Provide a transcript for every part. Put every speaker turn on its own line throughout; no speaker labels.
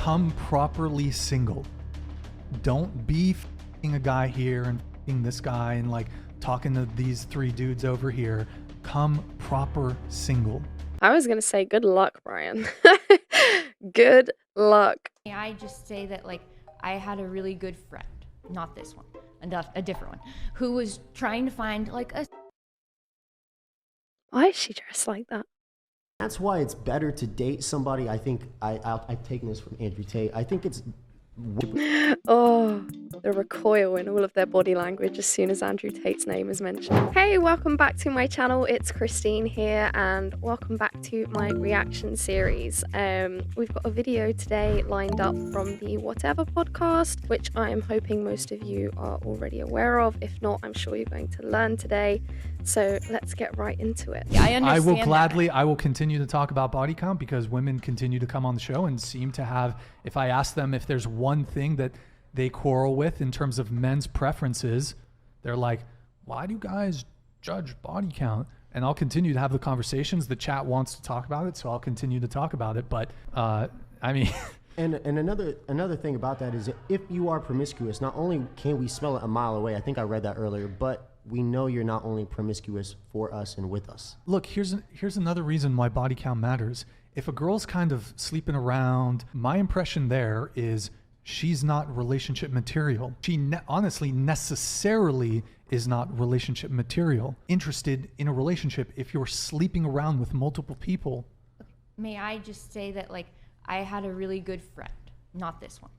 come properly single. Don't be f***ing a guy here and f***ing this guy and like talking to these 3 dudes over here. Come proper single.
I was going to say good luck, Brian. Good luck.
I just say that, like, I had a really good friend, not this one, a different one, who was trying to find, like, a...
Why is she dressed like that?
That's why it's better to date somebody. I think I've taken this from Andrew Tate. I think it's...
Oh, the recoil in all of their body language as soon as Andrew Tate's name is mentioned. Hey, welcome back to my channel. It's Christine here, and welcome back to my reaction series. We've got a video today lined up from the Whatever podcast, which I am hoping most of you are already aware of. If not, I'm sure you're going to learn today. So let's get right into it.
Yeah, I understand.
I will continue to talk about body count because women continue to come on the show and seem to have, if I ask them if there's one thing that they quarrel with in terms of men's preferences, they're like, why do guys judge body count? And I'll continue to have the conversations. The chat wants to talk about it, so I'll continue to talk about it. But I mean...
And another thing about that is if you are promiscuous, not only can we smell it a mile away, I think I read that earlier, but we know you're not only promiscuous for us and with us.
Look, here's another reason why body count matters. If a girl's kind of sleeping around, my impression there is she's not relationship material. She honestly necessarily is not relationship material. Interested in a relationship if you're sleeping around with multiple people.
May I just say that, like, I had a really good friend, not this one,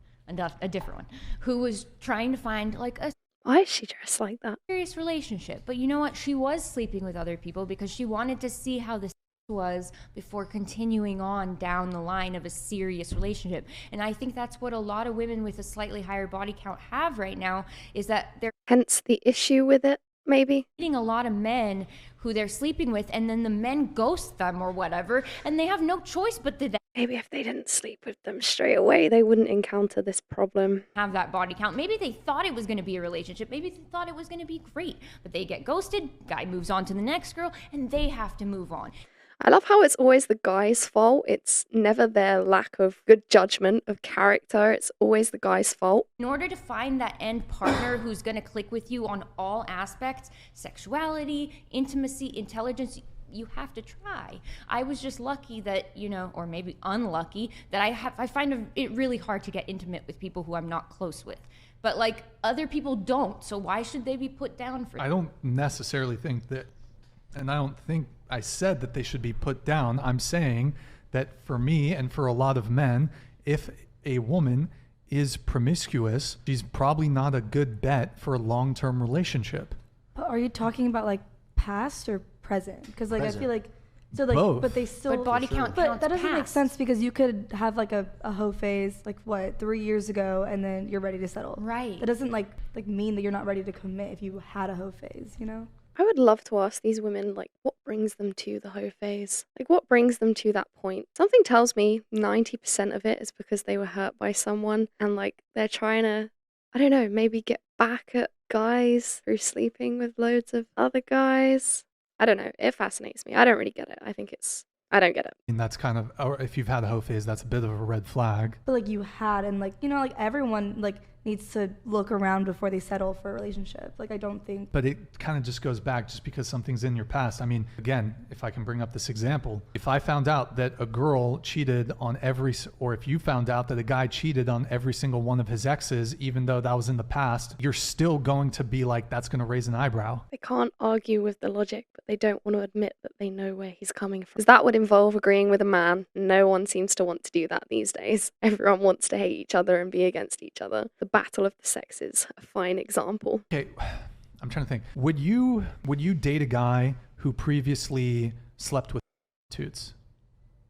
a different one, who was trying to find, like, a...
Why is she dressed like that?
Serious relationship. But you know what? She was sleeping with other people because she wanted to see how this was before continuing on down the line of a serious relationship. And I think that's what a lot of women with a slightly higher body count have right now, is that they're...
Hence the issue with it, maybe?
Meeting a lot of men who they're sleeping with, and then the men ghost them or whatever, and they have no choice but to
maybe if they didn't sleep with them straight away, they wouldn't encounter this problem.
Have that body count. Maybe they thought it was going to be a relationship. Maybe they thought it was going to be great, but they get ghosted, guy moves on to the next girl, and they have to move on.
I love how it's always the guy's fault. It's never their lack of good judgment of character. It's always the guy's fault.
In order to find that end partner who's going to click with you on all aspects, sexuality, intimacy, intelligence, you have to try. I was just lucky that, you know, or maybe unlucky, that I find it really hard to get intimate with people who I'm not close with. But, like, other people don't, so why should they be put down for...
I don't necessarily think that, and I don't think I said that they should be put down. I'm saying that for me and for a lot of men, if a woman is promiscuous, she's probably not a good bet for a long-term relationship.
But are you talking about, like, past or present? Because, like,
Present.
I feel like, so, like,
Both.
but they still...
But body count
But
counts
that doesn't make
past.
sense because you could have, like, a hoe phase, like, what, 3 years ago, and then you're ready to settle.
Right.
That doesn't, like mean that you're not ready to commit if you had a hoe phase, you know?
I would love to ask these women, like, what brings them to the hoe phase? Like, what brings them to that point? Something tells me 90% of it is because they were hurt by someone and, like, they're trying to, I don't know, maybe get back at guys through sleeping with loads of other guys. I don't know. It fascinates me. I don't really get it. I don't get it.
And that's kind of, or if you've had a hoe phase, that's a bit of a red flag.
But, like, you had, and, like, you know, like, everyone, like, needs to look around before they settle for a relationship. Like, I don't think...
But it kind of just goes back just because something's in your past. I mean, again, if I can bring up this example, if I found out that a girl cheated on or if you found out that a guy cheated on every single one of his exes, even though that was in the past, you're still going to be like, that's going to raise an eyebrow.
They can't argue with the logic, but they don't want to admit that they know where he's coming from. Because that would involve agreeing with a man. No one seems to want to do that these days. Everyone wants to hate each other and be against each other. The battle of the sexes, a fine example.
Okay, I'm trying to think. Would you date a guy who previously slept with prostitutes?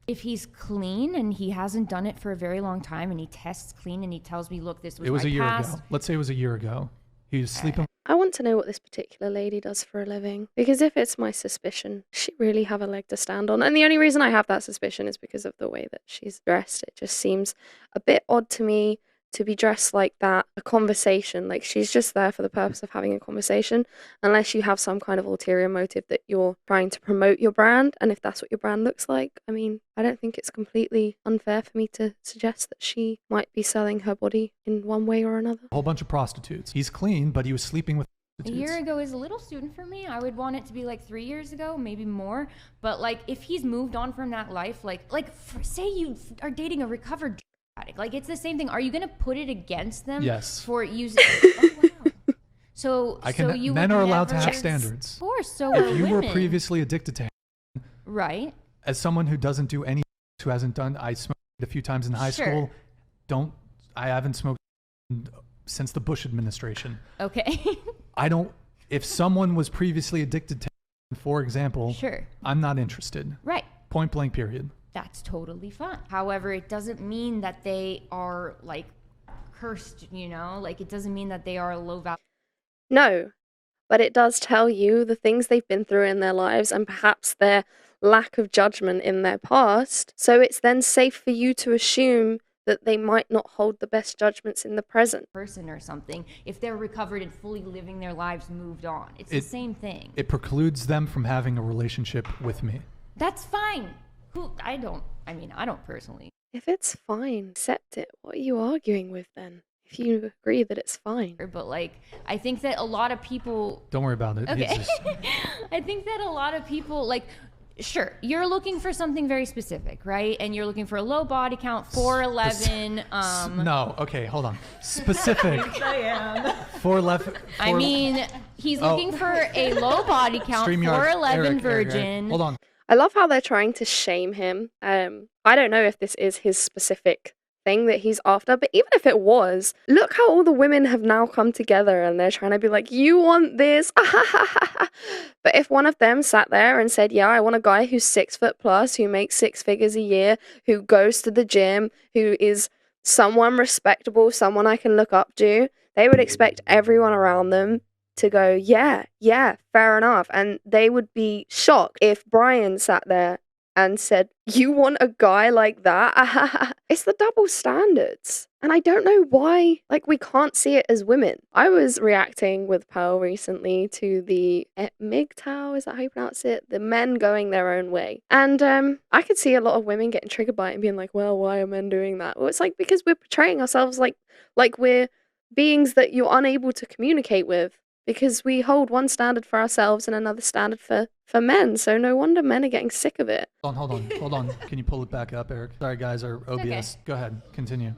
If he's clean and he hasn't done it for a very long time and he tests clean and he tells me, look, this was
It was
my
a year
past.
ago. Let's say it was a year ago. He was sleeping.
I want to know what this particular lady does for a living, because if it's my suspicion, does she really have a leg to stand on? And the only reason I have that suspicion is because of the way that she's dressed. It just seems a bit odd to me to be dressed like that, a conversation, like she's just there for the purpose of having a conversation, unless you have some kind of ulterior motive that you're trying to promote your brand. And if that's what your brand looks like, I mean, I don't think it's completely unfair for me to suggest that she might be selling her body in one way or another.
A whole bunch of prostitutes. He's clean, but he was sleeping with
A
prostitutes.
year ago is a little soon for me. I would want it to be like 3 years ago, maybe more. But like, if he's moved on from that life, say you are dating a recovered addict, like it's the same thing. Are you gonna put it against them?
Yes.
For using? Oh, wow. So
Men are allowed to have
Yes.
standards.
Of course. So are
If you were
women.
previously addicted to,
Right.
as someone who doesn't do any, who hasn't done, I smoked a few times in high
Sure.
school. I haven't smoked since the Bush administration.
Okay.
If someone was previously addicted to, for example,
Sure.
I'm not interested.
Right.
Point blank, period.
That's totally fine. However, it doesn't mean that they are like cursed, like it doesn't mean that they are low value.
No, but it does tell you the things they've been through in their lives and perhaps their lack of judgment in their past. So it's then safe for you to assume that they might not hold the best judgments in the present.
Person or something, if they're recovered and fully living their lives, moved on. It's the same thing.
It precludes them from having a relationship with me.
That's fine. I don't personally.
If it's fine, accept it. What are you arguing with then? If you agree that it's fine.
But like, I think that a lot of people.
Don't worry about it.
Okay.
It's just-
I think that a lot of people like. Sure, you're looking for something very specific, right? And you're looking for a low body count, 4'11".
No, okay, hold on. Specific.
I am.
4'11".
I mean, he's looking for a low body count,
StreamYard,
4'11"
Eric,
virgin.
Hold on.
I love how they're trying to shame him. I don't know if this is his specific thing that he's after, but even if it was, look how all the women have now come together and they're trying to be like, you want this? But if one of them sat there and said, yeah, I want a guy who's 6 foot plus, who makes 6 figures a year, who goes to the gym, who is someone respectable, someone I can look up to, they would expect everyone around them to go, yeah, fair enough. And they would be shocked if Brian sat there and said, you want a guy like that? It's the double standards. And I don't know why, we can't see it as women. I was reacting with Pearl recently to the MGTOW, is that how you pronounce it? The men going their own way. And I could see a lot of women getting triggered by it and being like, well, why are men doing that? Well, it's because we're portraying ourselves like we're beings that you're unable to communicate with. Because we hold one standard for ourselves and another standard for men. So no wonder men are getting sick of it.
Hold on. Can you pull it back up, Eric? Sorry, guys, our OBS.
Okay.
Go ahead, continue.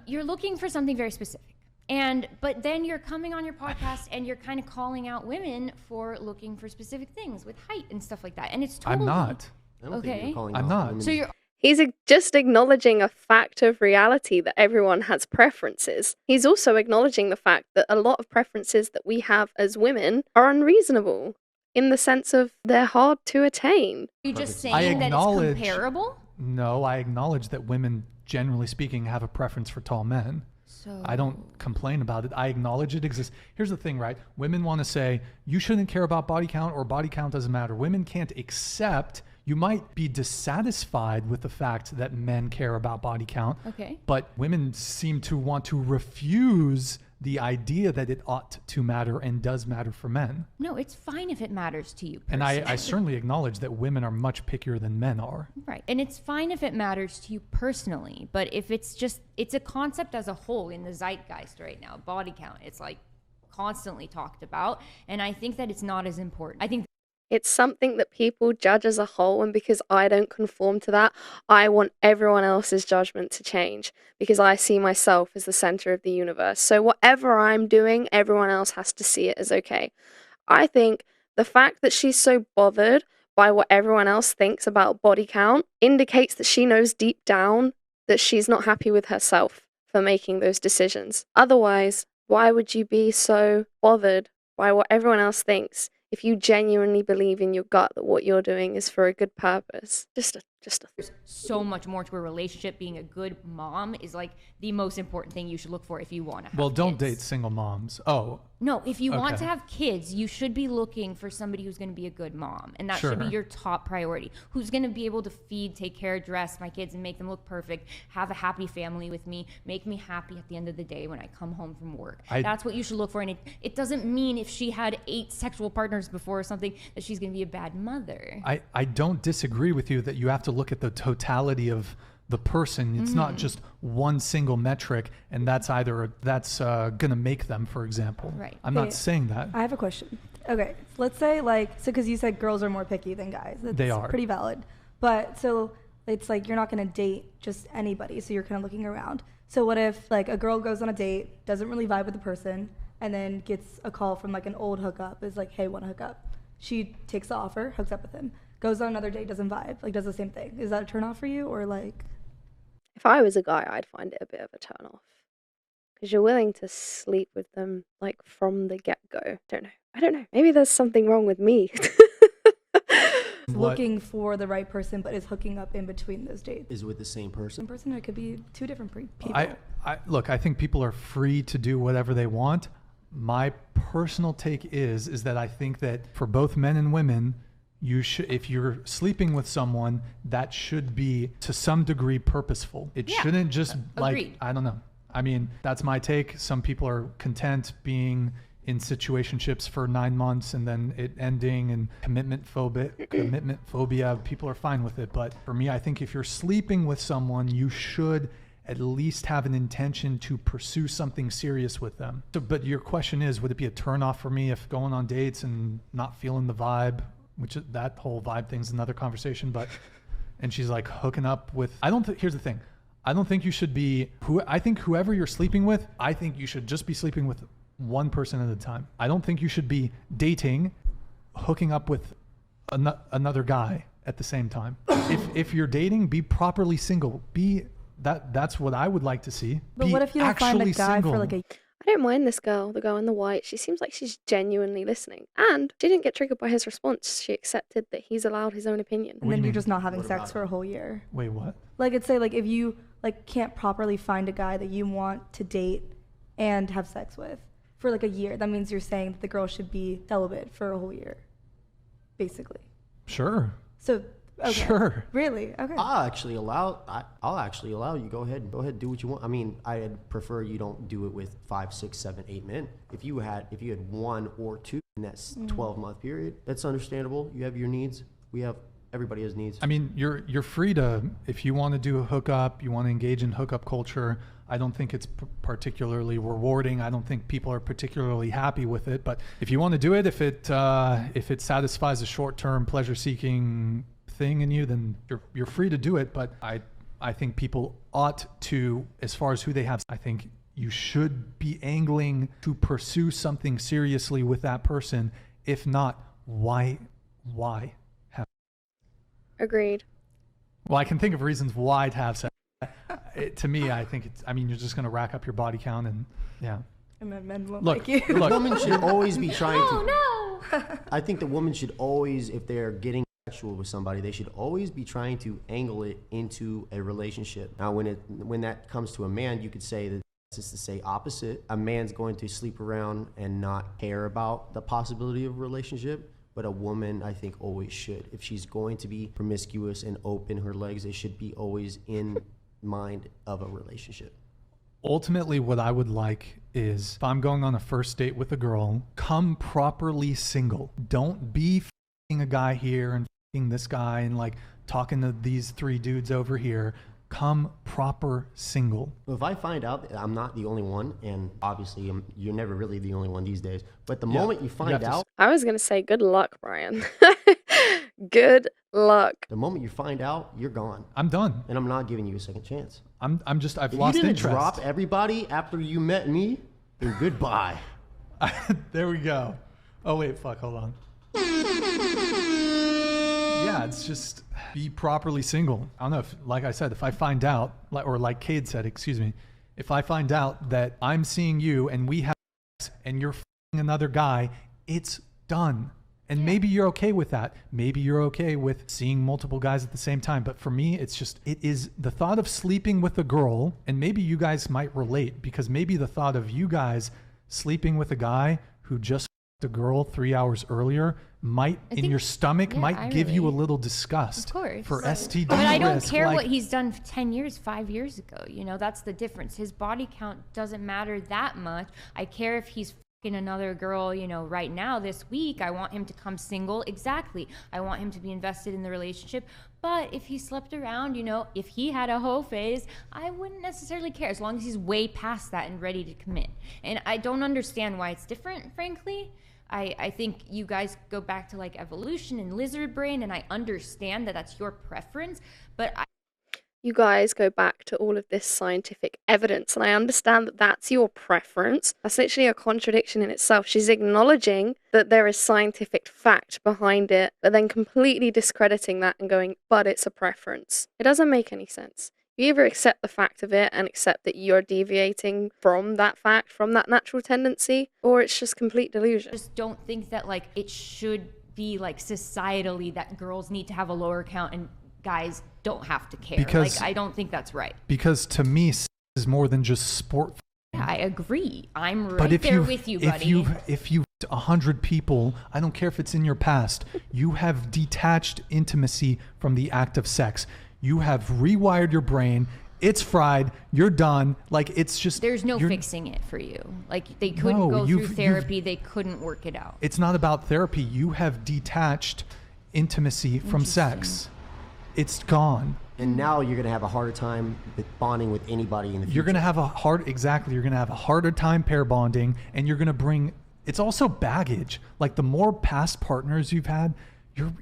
You're looking for something very specific. But then you're coming on your podcast and you're kind of calling out women for looking for specific things with height and stuff like that. And it's totally...
I'm not.
I don't think
Okay.
you're calling
I'm
out
not.
women.
So you're...
He's just acknowledging a fact of reality that everyone has preferences. He's also acknowledging the fact that a lot of preferences that we have as women are unreasonable in the sense of they're hard to attain.
Are you just
I
saying that it's
acknowledge-
comparable?
No, I acknowledge that women, generally speaking, have a preference for tall men.
So
I don't complain about it. I acknowledge it exists. Here's the thing, right? Women want to say, you shouldn't care about body count or body count doesn't matter. Women can't accept, you might be dissatisfied with the fact that men care about body count.
Okay.
But women seem to want to refuse the idea that it ought to matter and does matter for men.
No, it's fine if it matters to you
And
personally.
I certainly acknowledge that women are much pickier than men are.
Right. And it's fine if it matters to you personally, but if it's a concept as a whole in the zeitgeist right now, body count, it's constantly talked about. And I think that it's not as important. I think
It's something that people judge as a whole, and because I don't conform to that, I want everyone else's judgment to change because I see myself as the center of the universe. So whatever I'm doing, everyone else has to see it as okay. I think the fact that she's so bothered by what everyone else thinks about body count indicates that she knows deep down that she's not happy with herself for making those decisions. Otherwise, why would you be so bothered by what everyone else thinks if you genuinely believe in your gut that what you're doing is for a good purpose? Just just a
There's so much more to a relationship. Being a good mom is like the most important thing you should look for if you want to have
Well, don't
kids.
date single moms. Oh,
No, if you want
Okay.
to have kids, you should be looking for somebody who's going to be a good mom. And that should be
Sure.
your top priority. Who's going to be able to feed, take care, dress my kids and make them look perfect, have a happy family with me, make me happy at the end of the day when I come home from work. That's what you should look for. And it doesn't mean if she had 8 sexual partners before or something that she's going to be a bad mother.
I don't disagree with you that you have to look at the totality of the person. It's not just one single metric, and that's gonna make them, for example.
Right.
I'm not saying that.
I have a question. Okay, let's say because you said girls are more picky than guys. That's
They are.
pretty valid. But so it's like you're not going to date just anybody, so you're kind of looking around. So what if like a girl goes on a date, doesn't really vibe with the person, and then gets a call from like an old hookup, is like, hey, want to hook up? She takes the offer, hooks up with him, goes on another date, doesn't vibe, like does the same thing. Is that a turn off for you, or like?
If I was a guy, I'd find it a bit of a turn off. Because you're willing to sleep with them, like, from the get-go. I don't know. Maybe there's something wrong with me.
Looking for the right person, but is hooking up in between those dates.
Is with the same person.
Same person, or it could be 2 different people.
Look, I think people are free to do whatever they want. My personal take is that I think that for both men and women, you should, if you're sleeping with someone, that should be to some degree purposeful. It shouldn't just
Agreed.
I don't know. I mean, that's my take. Some people are content being in situationships for 9 months and then it ending, and commitment phobia, people are fine with it. But for me, I think if you're sleeping with someone, you should at least have an intention to pursue something serious with them. So, but your question is, would it be a turnoff for me if going on dates and not feeling the vibe, which that whole vibe thing's another conversation, but, and she's like hooking up with, here's the thing. I don't think you should be, I think whoever you're sleeping with, I think you should just be sleeping with one person at a time. I don't think you should be dating, hooking up with another guy at the same time. If you're dating, be properly single. That's what I would like to see.
But what if you don't find a guy for like a?
I don't mind this girl, the girl in the white. She seems like she's genuinely listening. And she didn't get triggered by his response. She accepted that he's allowed his own opinion.
And then you're just not having sex for a whole year.
Wait, what?
Like, it's say like if you like can't properly find a guy that you want to date and have sex with for like a year, that means you're saying that the girl should be celibate for a whole year, basically.
Sure.
So. Okay.
Sure.
Really? Okay.
I'll actually allow you. Go ahead, do what you want. I mean, I'd prefer you don't do it with 5, 6, 7, 8 men. If you had 1 or 2 in that 12-month period, that's understandable. You have your needs. Everybody has needs.
I mean, you're free to, if you want to do a hookup, you want to engage in hookup culture. I don't think it's particularly rewarding. I don't think people are particularly happy with it. But if you want to do it, if it satisfies a short-term pleasure-seeking thing in you, then you're free to do it. But I think people ought to, as far as who they have, I think you should be angling to pursue something seriously with that person. If not, why have?
Agreed.
Well, I can think of reasons why to have sex. To me, I think you're just going to rack up your body count, and yeah.
And then men won't
Look,
like you.
The woman should always be trying to.
Oh no!
I think the woman should always, if they're getting sexual with somebody, they should always be trying to angle it into a relationship. Now, when that comes to a man, you could say that it's to say opposite. A man's going to sleep around and not care about the possibility of a relationship. But a woman, I think, always should. If she's going to be promiscuous and open her legs, it should be always in mind of a relationship.
Ultimately, what I would like is, if I'm going on a first date with a girl, come properly single. Don't be f***ing a guy here and f***ing this guy and like talking to these 3 dudes over here. Come proper single.
If I find out that I'm not the only one, and obviously you're never really the only one these days, but the moment you find out,
I was going to say good luck, Brian. Good luck.
the moment you find out, you're gone.
I'm done.
And I'm not giving you a second chance.
I've
If
lost
you didn't
interest.
drop everybody after you met me, then goodbye.
There we go. Oh wait, fuck, hold on. Yeah, it's just be properly single. I don't know if, like I said, if I find out, or like Cade said, excuse me, if I find out that I'm seeing you and we have sex and you're f***ing another guy, it's done. And maybe you're okay with that. Maybe you're okay with seeing multiple guys at the same time. But for me, it's just, it is the thought of sleeping with a girl, and maybe you guys might relate, because maybe the thought of you guys sleeping with a guy who just f***ed a girl 3 hours earlier might, in your stomach, might give you a little disgust.
Of course.
For STD
But I don't
risk,
care
like,
what he's done 10 years, 5 years ago. You know, that's the difference. His body count doesn't matter that much. I care if he's fucking another girl, you know, right now, this week. I want him to come single. Exactly. I want him to be invested in the relationship. But if he slept around, you know, if he had a hoe phase, I wouldn't necessarily care, as long as he's way past that and ready to commit. And I don't understand why it's different, frankly. I think you guys go back to like evolution and lizard brain, and I understand that that's your preference, but
You guys go back to all of this scientific evidence, and I understand that that's your preference. That's literally a contradiction in itself. She's acknowledging that there is scientific fact behind it, but then completely discrediting that and going, but it's a preference. It doesn't make any sense. You either accept the fact of it and accept that you're deviating from that fact, from that natural tendency, or it's just complete delusion.
I just don't think that like it should be like societally that girls need to have a lower count and guys don't have to care.
Because-
like I don't think that's right.
because to me, sex is more than just sport.
Yeah, I agree. I'm right
But if
there
you,
with you, buddy.
if you 100 people, I don't care if it's in your past, you have detached intimacy from the act of sex. You have rewired your brain. It's fried. You're done. Like, it's just,
There's no
you're-
fixing it for you. Like they couldn't
No,
go
you've-
through therapy. They couldn't work it out.
It's not about therapy. You have detached intimacy from sex. It's gone.
And now you're gonna have a harder time with bonding with anybody in the future.
You're gonna have a you're gonna have a harder time pair bonding, and you're gonna bring. It's also baggage. Like, the more past partners you've had,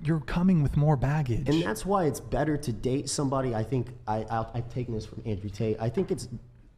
you're coming with more baggage.
And that's why it's better to date somebody. I think I've taken this from Andrew Tate. I think it's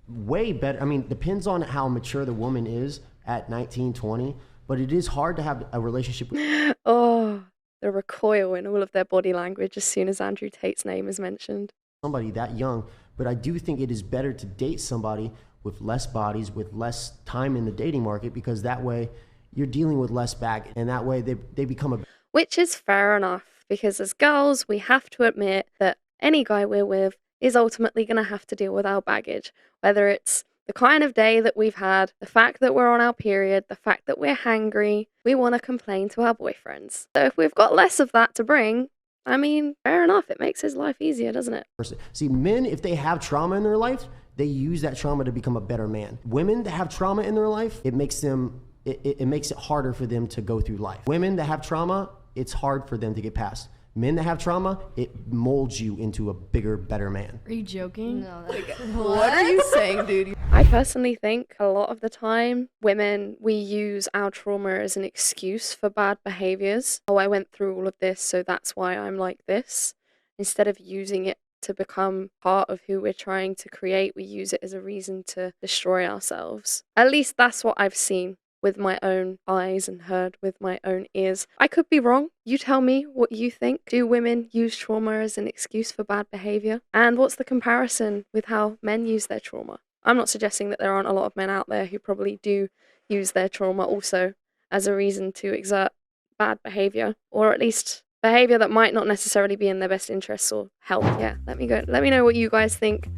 way better. I mean, depends on how mature the woman is at 19, 20, but it is hard to have a relationship with
Oh, the recoil in all of their body language as soon as Andrew Tate's name is mentioned.
somebody that young. But I do think it is better to date somebody with less bodies, with less time in the dating market, because that way you're dealing with less baggage, and that way they become a
Which is fair enough, because as girls, we have to admit that any guy we're with is ultimately going to have to deal with our baggage. Whether it's the kind of day that we've had, the fact that we're on our period, the fact that we're hangry, we want to complain to our boyfriends. So if we've got less of that to bring, I mean, fair enough, it makes his life easier, doesn't it?
person. See, men, if they have trauma in their life, they use that trauma to become a better man. Women that have trauma in their life, it makes it harder for them to go through life. Women that have trauma, it's hard for them to get past. Men that have trauma, it molds you into a bigger, better man.
Are you joking?
No, that's
What are you saying, dude?
I personally think a lot of the time, women, we use our trauma as an excuse for bad behaviors. Oh, I went through all of this, so that's why I'm like this. Instead of using it to become part of who we're trying to create, we use it as a reason to destroy ourselves. At least that's what I've seen with my own eyes and heard with my own ears. I could be wrong. You tell me what you think. Do women use trauma as an excuse for bad behavior? And what's the comparison with how men use their trauma? I'm not suggesting that there aren't a lot of men out there who probably do use their trauma also as a reason to exert bad behavior, or at least behavior that might not necessarily be in their best interests or health. Yeah, let me know what you guys think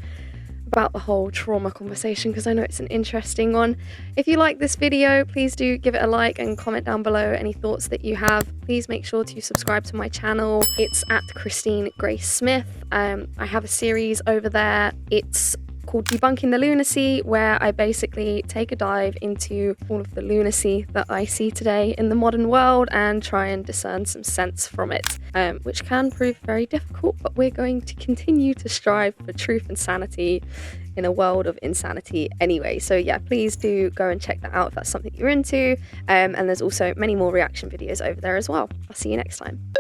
about the whole trauma conversation, because I know it's an interesting one. If you like this video, please do give it a like and comment down below any thoughts that you have. Please make sure to subscribe to my channel. It's at Christine Grace Smith. I have a series over there. It's called Debunking the Lunacy, where I basically take a dive into all of the lunacy that I see today in the modern world and try and discern some sense from it, which can prove very difficult, but we're going to continue to strive for truth and sanity in a world of insanity anyway. So yeah, please do go and check that out if that's something you're into, and there's also many more reaction videos over there as well. I'll see you next time.